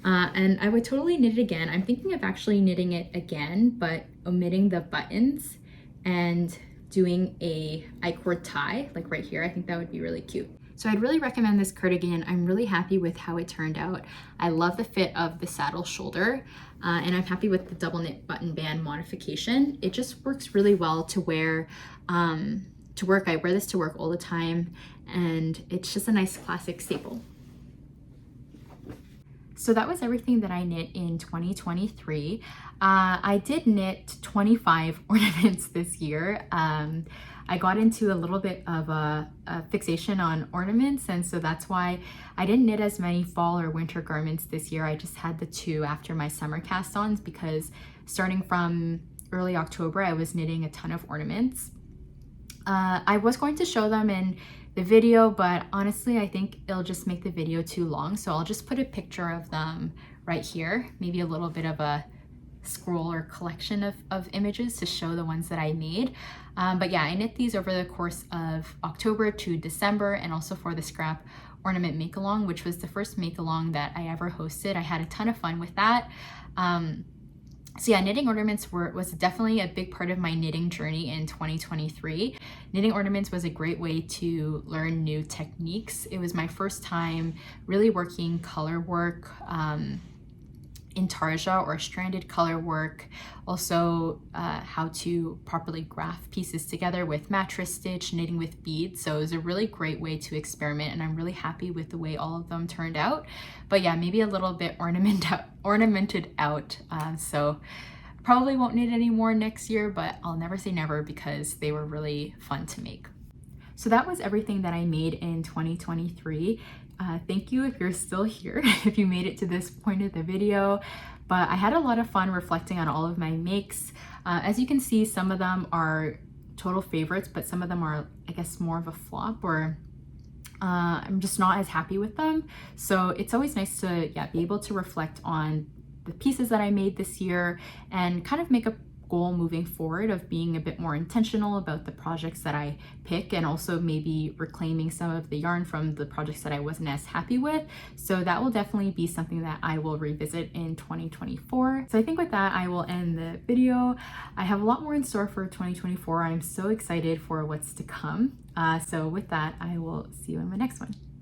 and I would totally knit it again. I'm thinking of actually knitting it again, but omitting the buttons and doing a I-cord tie, like right here. I think that would be really cute. So I'd really recommend this cardigan. I'm really happy with how it turned out. I love the fit of the saddle shoulder, and I'm happy with the double knit button band modification. It just works really well to wear to work. I wear this to work all the time, and it's just a nice classic staple. So that was everything that I knit in 2023. I did knit 25 ornaments this year. I got into a little bit of a fixation on ornaments, and so that's why I didn't knit as many fall or winter garments this year. I just had the 2 after my summer cast-ons, because starting from early October, I was knitting a ton of ornaments. I was going to show them in the video, but honestly, I think it'll just make the video too long. So I'll just put a picture of them right here, maybe a little bit of a scroll or collection of images to show the ones that I made. But yeah, I knit these over the course of October to December, and also for the scrap ornament make-along, which was the first make-along that I ever hosted. I had a ton of fun with that. So yeah, knitting ornaments was definitely a big part of my knitting journey in 2023. Knitting ornaments was a great way to learn new techniques. It was my first time really working color work, intarsia or stranded color work, also how to properly graft pieces together with mattress stitch, knitting with beads. So it was a really great way to experiment, and I'm really happy with the way all of them turned out. But yeah, maybe a little bit ornamented out. So probably won't knit any more next year, but I'll never say never, because they were really fun to make. So that was everything that I made in 2023. Thank you if you're still here, if you made it to this point of the video. But I had a lot of fun reflecting on all of my makes. As you can see, some of them are total favorites, but some of them are, I guess, more of a flop, or I'm just not as happy with them. So it's always nice to be able to reflect on the pieces that I made this year and kind of make a goal moving forward of being a bit more intentional about the projects that I pick, and also maybe reclaiming some of the yarn from the projects that I wasn't as happy with. So that will definitely be something that I will revisit in 2024. So I think with that, I will end the video. I have a lot more in store for 2024. I'm so excited for what's to come. So with that, I will see you in my next one.